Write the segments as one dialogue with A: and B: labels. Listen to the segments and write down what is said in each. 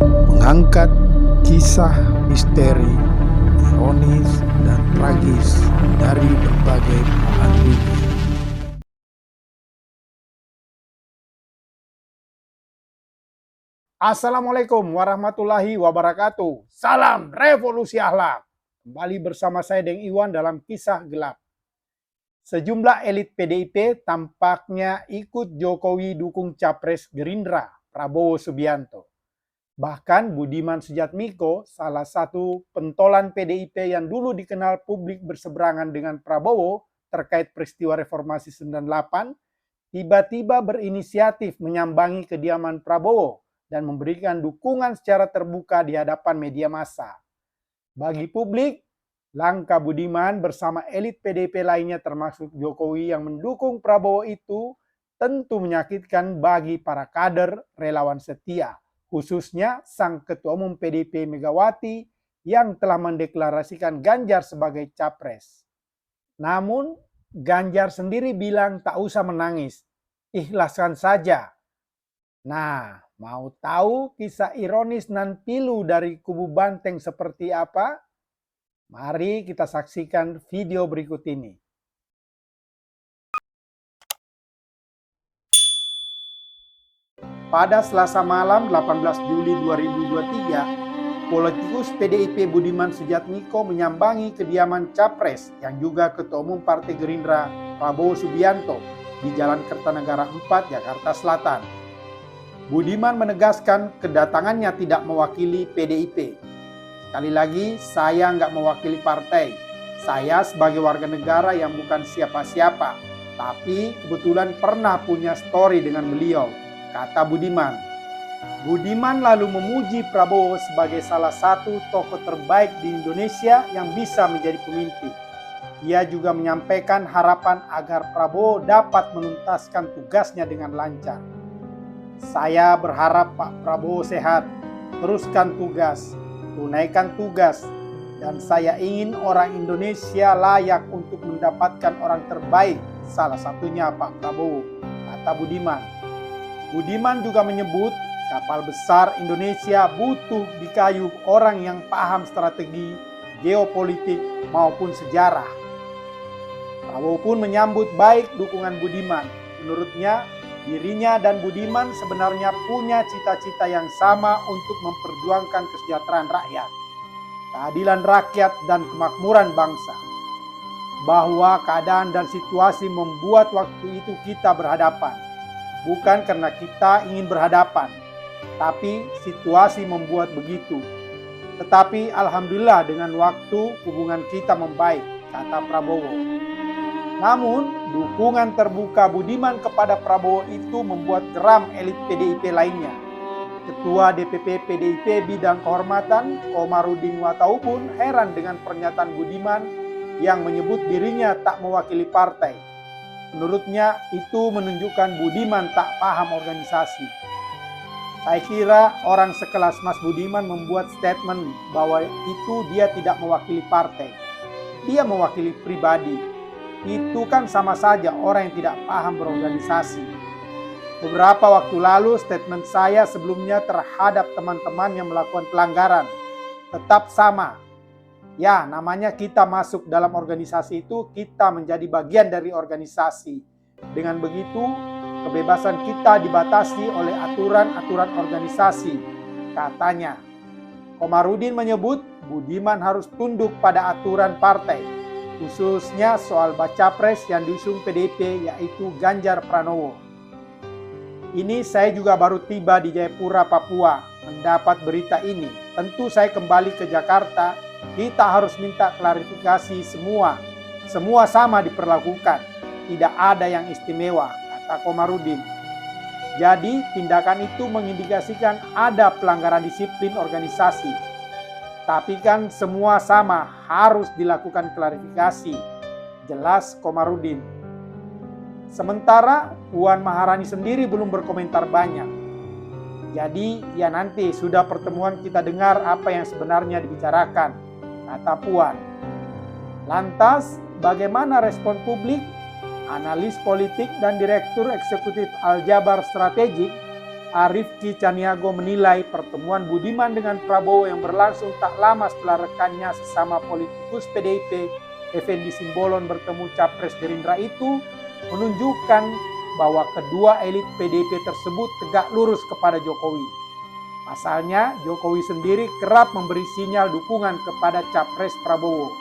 A: mengangkat kisah misteri, ironis, dan tragis dari berbagai belahan dunia. Assalamualaikum warahmatullahi wabarakatuh. Salam revolusi akhlak. Kembali bersama saya Deng Iwan dalam kisah gelap. Sejumlah elit PDIP tampaknya ikut Jokowi dukung Capres Gerindra, Prabowo Subianto. Bahkan Budiman Sujatmiko, salah satu pentolan PDIP yang dulu dikenal publik berseberangan dengan Prabowo terkait peristiwa reformasi 98, tiba-tiba berinisiatif menyambangi kediaman Prabowo dan memberikan dukungan secara terbuka di hadapan media massa. Bagi publik, langkah Budiman bersama elit PDIP lainnya termasuk Jokowi yang mendukung Prabowo itu tentu menyakitkan bagi para kader relawan setia, khususnya sang Ketua Umum PDIP Megawati yang telah mendeklarasikan Ganjar sebagai capres. Namun, Ganjar sendiri bilang tak usah menangis, ikhlaskan saja. Nah, mau tahu kisah ironis nan pilu dari kubu banteng seperti apa? Mari kita saksikan video berikut ini. Pada Selasa malam 18 Juli 2023, politikus PDIP Budiman Sujatmiko menyambangi kediaman Capres yang juga Ketua Umum Partai Gerindra Prabowo Subianto di Jalan Kertanegara 4, Jakarta Selatan. Budiman menegaskan kedatangannya tidak mewakili PDIP. Sekali lagi, saya nggak mewakili partai. Saya sebagai warga negara yang bukan siapa-siapa, tapi kebetulan pernah punya story dengan beliau, kata Budiman. Budiman lalu memuji Prabowo sebagai salah satu tokoh terbaik di Indonesia yang bisa menjadi pemimpin. Ia juga menyampaikan harapan agar Prabowo dapat menuntaskan tugasnya dengan lancar. Saya berharap Pak Prabowo sehat, teruskan tugas, tunaikan tugas, dan saya ingin orang Indonesia layak untuk mendapatkan orang terbaik, salah satunya Pak Prabowo, kata Budiman. Budiman juga menyebut kapal besar Indonesia butuh dikayuh orang yang paham strategi, geopolitik maupun sejarah. Prabowo pun menyambut baik dukungan Budiman. Menurutnya, dirinya dan Budiman sebenarnya punya cita-cita yang sama untuk memperjuangkan kesejahteraan rakyat, keadilan rakyat, dan kemakmuran bangsa. Bahwa keadaan dan situasi membuat waktu itu kita berhadapan. Bukan karena kita ingin berhadapan, tapi situasi membuat begitu. Tetapi alhamdulillah dengan waktu hubungan kita membaik, kata Prabowo. Namun, dukungan terbuka Budiman kepada Prabowo itu membuat geram elit PDIP lainnya. Ketua DPP PDIP Bidang Kehormatan, Komarudin Watau pun heran dengan pernyataan Budiman yang menyebut dirinya tak mewakili partai. Menurutnya, itu menunjukkan Budiman tak paham organisasi. Saya kira orang sekelas Mas Budiman membuat statement bahwa itu dia tidak mewakili partai. Dia mewakili pribadi. Itu kan sama saja orang yang tidak paham berorganisasi. Beberapa waktu lalu statement saya sebelumnya terhadap teman-teman yang melakukan pelanggaran tetap sama. Ya, namanya kita masuk dalam organisasi itu, kita menjadi bagian dari organisasi. Dengan begitu, kebebasan kita dibatasi oleh aturan-aturan organisasi, katanya. Komarudin menyebut Budiman harus tunduk pada aturan partai, khususnya soal baca pres yang diusung PDIP yaitu Ganjar Pranowo. Ini saya juga baru tiba di Jayapura, Papua, mendapat berita ini. Tentu saya kembali ke Jakarta, kita harus minta klarifikasi semua. Semua sama diperlakukan, tidak ada yang istimewa, kata Komarudin. Jadi tindakan itu mengindikasikan ada pelanggaran disiplin organisasi. Tapi kan semua sama, harus dilakukan klarifikasi, jelas Komarudin. Sementara Puan Maharani sendiri belum berkomentar banyak. Jadi ya nanti sudah pertemuan kita dengar apa yang sebenarnya dibicarakan, kata Puan. Lantas bagaimana respon publik? Analis politik dan Direktur Eksekutif Aljabar Strategik Arifki Caniago menilai pertemuan Budiman dengan Prabowo yang berlangsung tak lama setelah rekannya sesama politikus PDIP Effendi Simbolon bertemu Capres Gerindra itu menunjukkan bahwa kedua elit PDIP tersebut tegak lurus kepada Jokowi. Pasalnya, Jokowi sendiri kerap memberi sinyal dukungan kepada Capres Prabowo.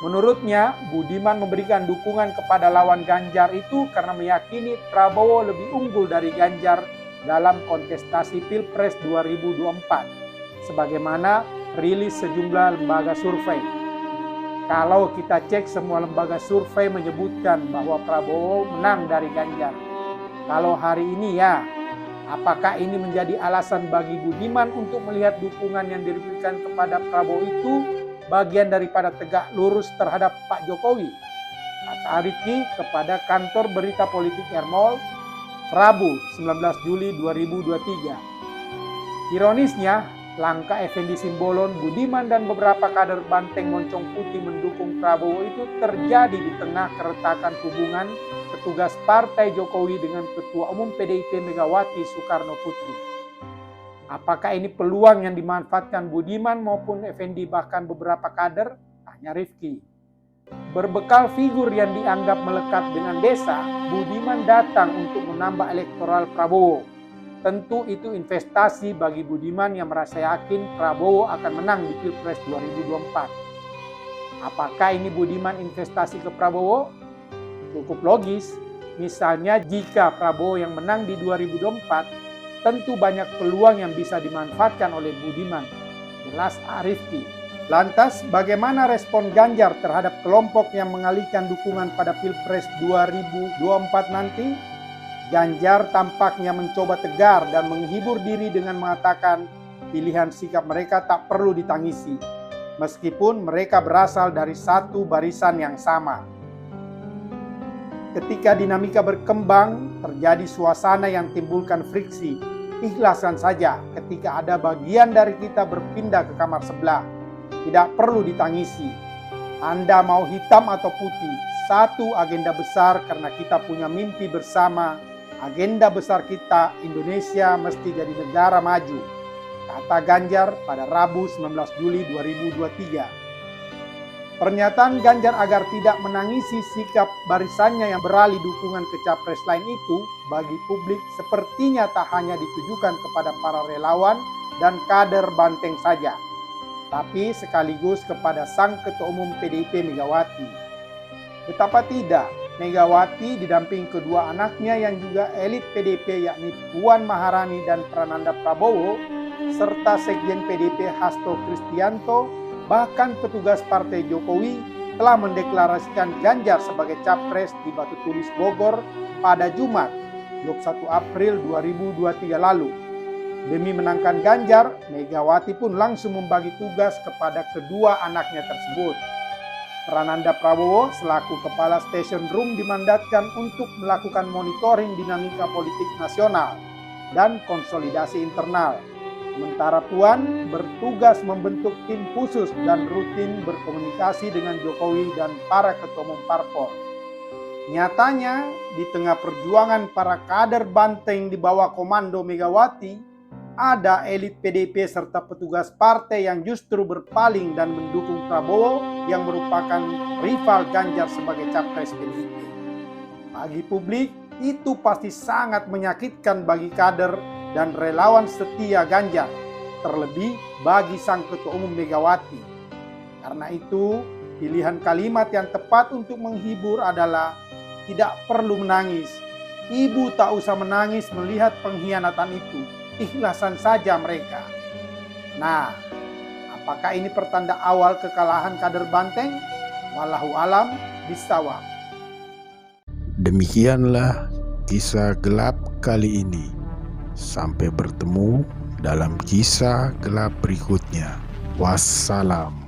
A: Menurutnya, Budiman memberikan dukungan kepada lawan Ganjar itu karena meyakini Prabowo lebih unggul dari Ganjar dalam kontestasi Pilpres 2024, sebagaimana rilis sejumlah lembaga survei. Kalau kita cek, semua lembaga survei menyebutkan bahwa Prabowo menang dari Ganjar. Kalau hari ini ya, apakah ini menjadi alasan bagi Budiman untuk melihat dukungan yang diberikan kepada Prabowo itu bagian daripada tegak lurus terhadap Pak Jokowi? Kata Arifki kepada kantor berita politik Ermol, Rabu 19 Juli 2023. Ironisnya, langkah Effendi Simbolon, Budiman dan beberapa kader Banteng Moncong Putih mendukung Prabowo itu terjadi di tengah keretakan hubungan petugas Partai Jokowi dengan Ketua Umum PDIP Megawati Soekarno Putri. Apakah ini peluang yang dimanfaatkan Budiman maupun Effendi bahkan beberapa kader? Tanya Rifki. Berbekal figur yang dianggap melekat dengan desa, Budiman datang untuk menambah elektoral Prabowo. Tentu itu investasi bagi Budiman yang merasa yakin Prabowo akan menang di Pilpres 2024. Apakah ini Budiman investasi ke Prabowo? Cukup logis. Misalnya jika Prabowo yang menang di 2024, tentu banyak peluang yang bisa dimanfaatkan oleh Budiman. Jelas Arifki. Lantas, bagaimana respon Ganjar terhadap kelompok yang mengalihkan dukungan pada Pilpres 2024 nanti? Ganjar tampaknya mencoba tegar dan menghibur diri dengan mengatakan pilihan sikap mereka tak perlu ditangisi, meskipun mereka berasal dari satu barisan yang sama. Ketika dinamika berkembang, terjadi suasana yang timbulkan friksi. Ikhlaskan saja ketika ada bagian dari kita berpindah ke kamar sebelah. Tidak perlu ditangisi. Anda mau hitam atau putih, satu agenda besar karena kita punya mimpi bersama. Agenda besar kita, Indonesia mesti jadi negara maju, kata Ganjar pada Rabu 19 Juli 2023. Pernyataan Ganjar agar tidak menangisi sikap barisannya yang beralih dukungan ke capres lain itu bagi publik sepertinya tak hanya ditujukan kepada para relawan dan kader Banteng saja, tapi sekaligus kepada sang Ketua Umum PDIP Megawati. Betapa tidak, Megawati didamping kedua anaknya yang juga elit PDIP yakni Puan Maharani dan Prananda Prabowo, serta Sekjen PDIP Hasto Kristianto, bahkan petugas Partai Jokowi telah mendeklarasikan Ganjar sebagai capres di Batu Tulis Bogor pada Jumat 21 April 2023 lalu. Demi menangkan Ganjar, Megawati pun langsung membagi tugas kepada kedua anaknya tersebut. Prananda Prabowo selaku Kepala Station Room dimandatkan untuk melakukan monitoring dinamika politik nasional dan konsolidasi internal. Sementara Puan bertugas membentuk tim khusus dan rutin berkomunikasi dengan Jokowi dan para ketua umum parpol. Nyatanya, di tengah perjuangan para kader Banteng di bawah komando Megawati, ada elit PDIP serta petugas partai yang justru berpaling dan mendukung Prabowo yang merupakan rival Ganjar sebagai capres PDIP. Bagi publik, itu pasti sangat menyakitkan bagi kader dan relawan setia Ganjar, terlebih bagi sang Ketua Umum Megawati. Karena itu, pilihan kalimat yang tepat untuk menghibur adalah tidak perlu menangis. Ibu tak usah menangis melihat pengkhianatan itu. Ikhlasan saja mereka. Nah, apakah ini pertanda awal kekalahan kader Banteng? Wallahu alam bishawab.
B: Demikianlah kisah gelap kali ini. Sampai bertemu dalam kisah gelap berikutnya. Wassalam.